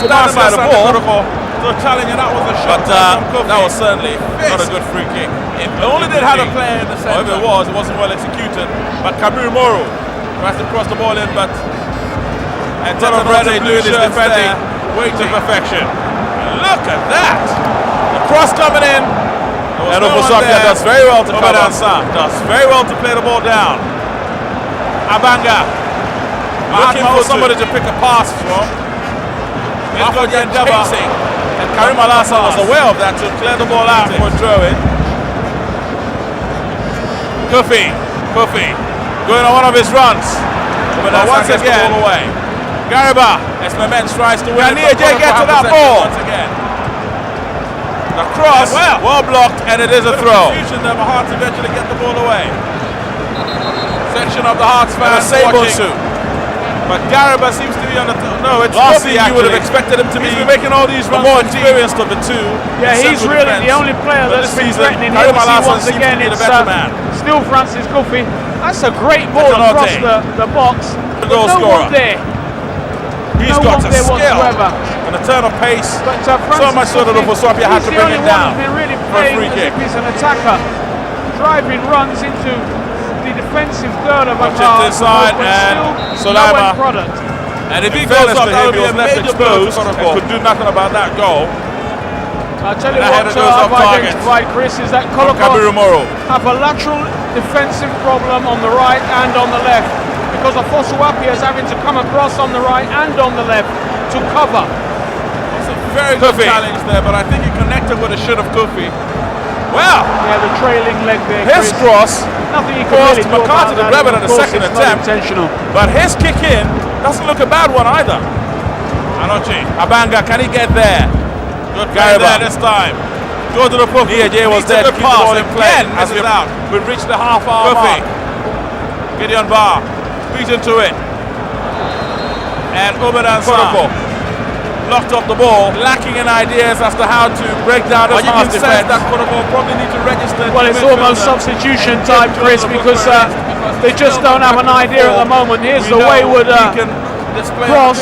standing by the ball. So challenging, that was a shot. But that was certainly not a good free kick. It only did have a player in the centre. If it wasn't well executed. But Kabiru Moro tries to cross the ball in, but Antonio Brede doing his defending to perfection. Look at that! The cross coming in. And Ofosapia does very well to cover. Does very well to play the ball down. Abanga looking for somebody to pick a pass from. Chasing. And Karim Alassane was aware of that to clear the ball out for a throw-in. Kofi going on one of his runs. But once again, the ball away. Gariba, as Memens tries to win. Can J get to that ball? Once again. The cross, well blocked, and it is a throw. Confusion there, but Hearts eventually get the ball away. Section of the Hearts fans watching. But Gariba seems to be on the... No, it's last season you would have expected him to be making all these runs. The more experienced of the two. Yeah, he's really the only player that's been threatening him. Once again, it's still Francis Kofi. That's a great ball across the box. Goal scorer. There. He's got a skill and a turn of pace. But so much so that Ofosapia had to bring him down been really for a free kick. He's an attacker, driving runs into the defensive third of Accra. Inside and Solama. And if he goes up, that would be a left exposed and could do nothing about that goal. I'll tell you what I've identified, Chris, is that KOTOKO have a lateral defensive problem on the right and on the left, because Ofosapia is having to come across on the right and on the left to cover. It's a very good challenge there, but I think he connected with a shot of Kofi. Well, yeah, the trailing leg there. His cross, nothing he could really do about that. grab it on the second attempt. Intentional. But his kick in doesn't look a bad one either. Anochi, Abanga, can he get there? Good guy there this time. Go to the post. J was there to keep the ball in play. As we've reached the half-hour mark. Gideon Barr beat into it. And Obedan KOTOKO locked up the ball, lacking in ideas as to how to break down this Hearts defense. That KOTOKO probably need to register. Well, it's almost substitution time, Chris, because they just don't have an idea at the moment. Here's the wayward cross.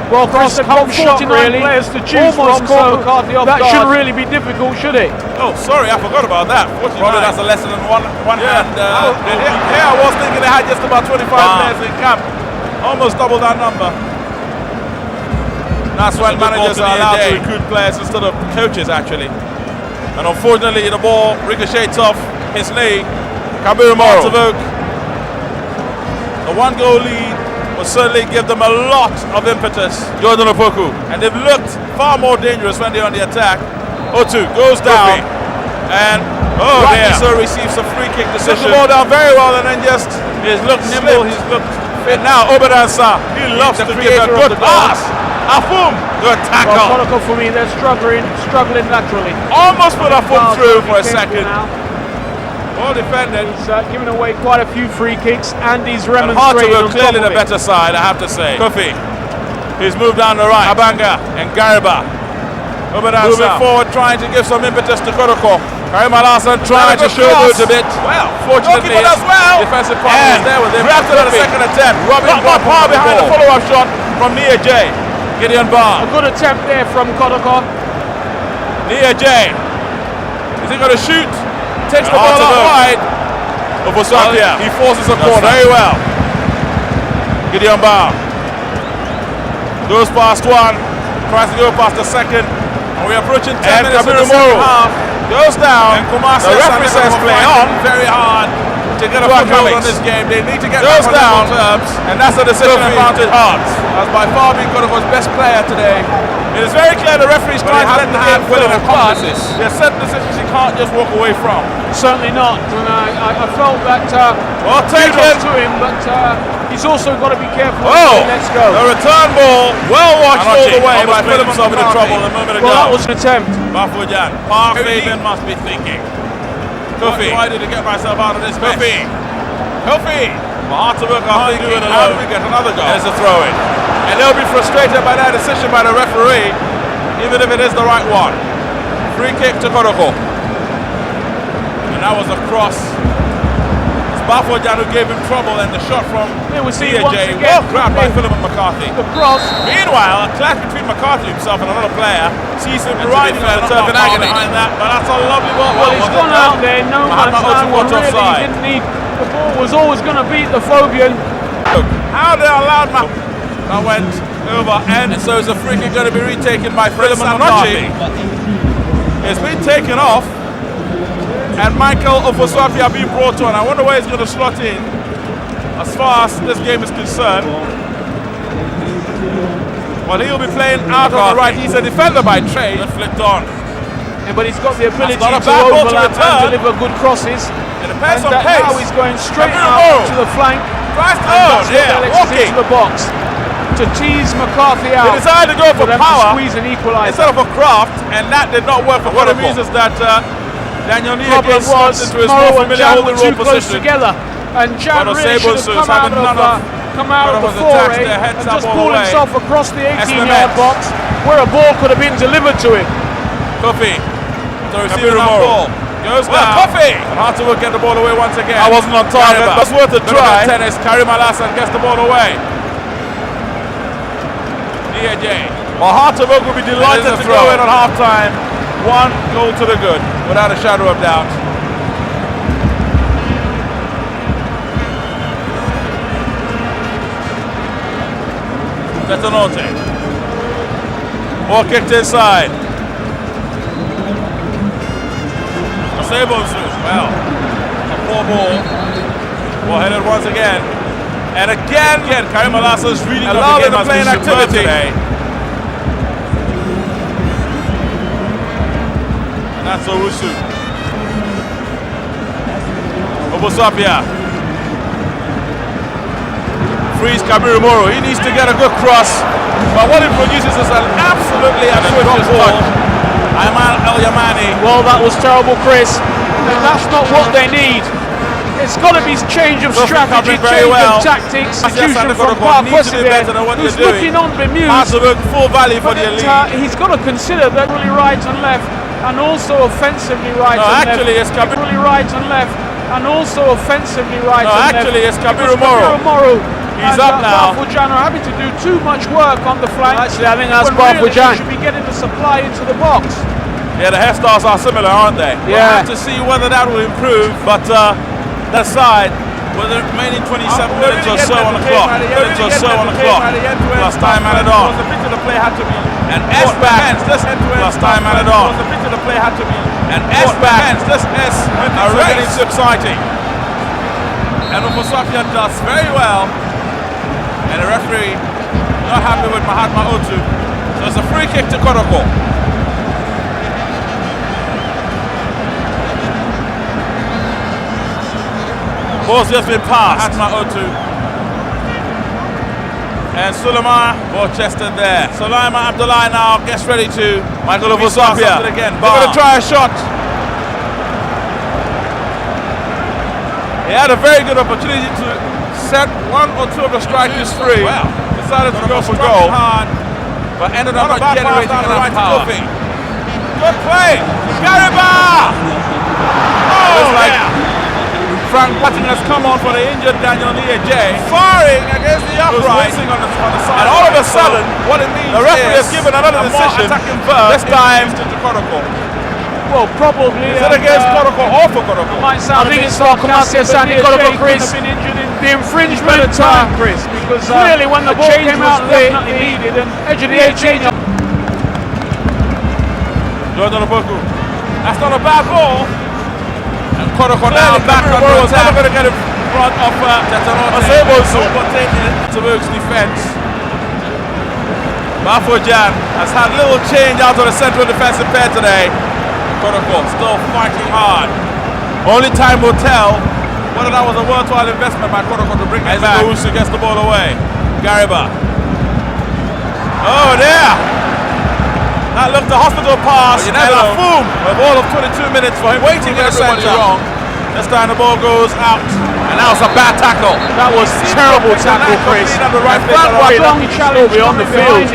Well, Chris, they've got 49 players to choose from, so that shouldn't really be difficult, should it? Oh, sorry, I forgot about that. Probably that's a lesson in one hand. Here I was thinking they had just about 25 players in camp. Almost double that number. That's when managers are allowed to recruit players instead of coaches, actually. And unfortunately, the ball ricochets off his knee. Kabiru Moro. The one-goal lead will certainly give them a lot of impetus. Jordan Opoku. And they've looked far more dangerous when they're on the attack. Otu goes down. And rightly so receives a free kick decision. Took the ball down very well and then just he's looked nimble, he's looked fit. Now Obedansa, he loves to give a good pass. Afum, good tackle. Well, KOTOKO for me, they're struggling laterally. Almost put Afum through for a second. Well defended. He's giving away quite a few free kicks, and he's remonstrating on clearly the better side, I have to say. Kofi, he's moved down the right. Abanga and Gariba. Moving forward, trying to give some impetus to KOTOKO. Karim Alassane trying to show good a bit. Well, fortunately, defensive partner is there with him. After the second attempt, Robin got far behind the follow-up shot from Nia J. Gideon Barr. A good attempt there from KOTOKO. Nia J. Is he going to shoot? Takes the ball out wide. Ofosapia, he forces a corner very well. Gideon Barr goes past one, tries to go past the second, and we're approaching 10 minutes of the second half. Goes down. And the referee says play on. Very hard to get a foothold on this game. They need to get goes down terms, and that's a decision advantage Hearts. As by far being KOTOKO's best player today. It is very clear the referee's trying to let the game flow, but there are certain decisions he can't just walk away from. Certainly not. And I felt that well taken to him, but he's also got to be careful. Let's go. The return ball, well watched all the way by putting himself into trouble a moment ago. Well, that was an attempt. Bafujan, Park Fabian must be thinking. Kofi, why did I get myself out of this mess? Kofi. Well, hard to work on do it alone. How do we get another goal? There's a throw-in. And they'll be frustrated by that decision by the referee, even if it is the right one. Free kick to KOTOKO. And that was a cross. It's Bafo-Jan who gave him trouble, and the shot from Here we see once EJ. again Well grabbed by Philemon McCarthy. the cross. Meanwhile, a clash between McCarthy himself and another player. Sees him riding on the turf and agony behind that, but that's a lovely ball. Well, he's gone out there, no man's land, Otu really offside. didn't need. The ball was always going to beat the Phobian. How they allowed that went over, and so is a free kick going to be retaken by Philemon McCarthy. It's been taken off, and Michael Ofoswapia being brought on. I wonder where he's going to slot in as far as this game is concerned. Well, he'll be playing out on the right. He's a defender by trade. Flicked on. Yeah, but he's got the ability not a to bad ball to overlap return. and deliver good crosses. It depends And on pace. now he's going straight Kabir out to the flank. Tries to That's what yeah, Alex is walking. into the box to tease McCarthy He out. decided to go for them to power squeeze and equalize. instead of a craft, and that did not work for what it means is that Daniel Nia Problem gets was into his Morrow more and familiar Jan holding were role too close position. together, and Jan But really should Osebo's have come out of the foray and just pulled himself across the 18-yard box where a ball could have been delivered to him. Kofi to receive that ball. Goes down. Kofi! And hard to get the ball away once again. I wasn't on target, but it's worth a try. Tennis, Karim Alassane gets the ball away. DAJ. Well, Hartevok will be delighted to go in at half-time. 1 goal to the good, without a shadow of doubt. Betanote. Ball kicked inside. Osebosu, well, a poor ball. Ball headed once again. And again, Karim Alassane's reading of the game has been superb today. And that's Owusu. Obosapia. Frees Kabiru Moro. He needs to get a good cross. But what it produces is an absolutely atrocious touch. Ayman El Yamani. Well, that was terrible, Chris. And that's not what they need. It's got to be change of strategy, change of tactics. Substitution from Park Westfield, who's looking on bemused. Full value for the league. He's got to consider that really right and left, and also offensively right and actually, left. it's Kabiru really right and left, and also offensively right and left. Actually, it's Kabiru Moro. He's up now. Bafo-Jan are having to do too much work on the flank. Actually, I think that's Bafo-Jan. Bafo-Jan. Should be getting the supply into the box. Yeah, the hairstyles are similar, aren't they? Yeah. We'll have to see whether that will improve, but that side, with the remaining 27 minutes or so on the clock, plus time added on. And S-back, plus time added on. And S-back, this is getting so exciting. And Ofoswapia does very well. And the referee not happy with Mahatma Otu. So it's a free kick to KOTOKO. Ball's just been passed. Mahatma Otu. And Suleiman Borchester there. Sulaiman Abdullahi now gets ready to. Michael Ofoswapia again. They're going to try a shot. He had a very good opportunity to set 1 or 2 of the strikers free. Wow. Decided to go for goal. Hard, but ended up not generating enough power. Good play. Gariba! Oh, yeah. Frank Button has come on for the injured Daniel Nia firing against the upright. On the side. And all of a sudden, what it means the referee has given another decision. This time to KOTOKO. Well, probably. Is it against KOTOKO or for KOTOKO? Might sound I think it's for ASANTE KOTOKO, Chris. Been injured in the infringement time, Chris, because Clearly when the ball change came was out definitely needed, and edge of the 18. Jordan Opoku. That's not a bad ball. And KOTOKO now back on the attack. Never going to get in front of Osebosu. Tabuk's defense. Bafo-Jan has had little change out of the central defensive pair today. KOTOKO still fighting hard. Only time will tell whether that was a worthwhile investment by KOTOKO to bring it back. Owusu gets the ball away. Gariba. Oh, there! That looked a hospital pass. And boom! A ball of 22 minutes for him waiting in the center. This time the ball goes out. And that was a bad tackle. that was terrible tackle, Chris. Right long challenge on the field,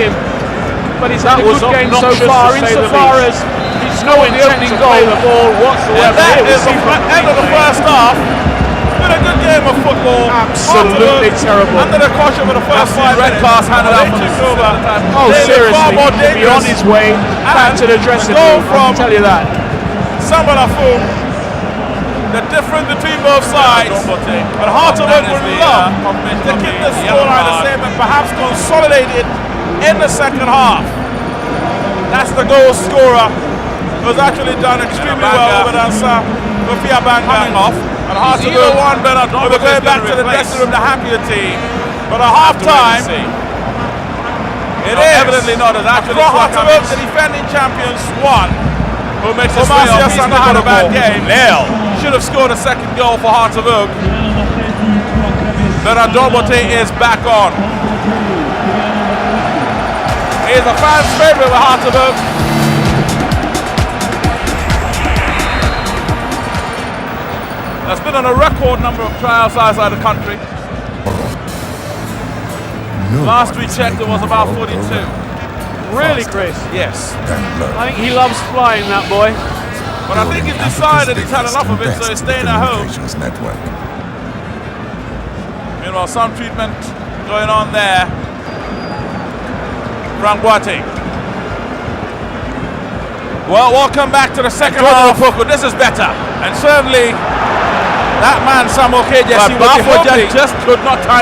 but he's had a good game so far, insofar as he's no intending goal the ball whatsoever. And that is the end of the first half. Bit a good game of football. Absolutely terrible. Under the caution for the first 5 red minutes. cards handed out They from the took over. Oh, They look seriously, far more he should be on dangerous. his way back to the dressing go room. I from can tell you that. Sambalafum, the difference between both sides, but Hearts of Oak would love to keep the scoreline the same and perhaps consolidate it in the second half. That's the goal scorer, who's actually done extremely well over Dansa Rufia Banga off. And Hearts of Oak won better, will be going back to the dressing room, the happier team. But at half time, it is evidently not as actually Hearts of Oak, the defending champions, won. Who makes his way up. He's not had a bad game. Should have scored a second goal for Hearts of Oak. But Adombote is back on. He is a fan's favourite with Hearts of Oak. There's been on a record number of trials outside the country. Last we checked, it was about 42. Really, Chris? Yes. I think he loves flying, that boy. But I think he's decided he's had enough of it, so he's staying at home. Meanwhile, some treatment going on there. Frank Boateng. Well, welcome back to the second half. This is better. And certainly, that man, Samuel K. just could not time it.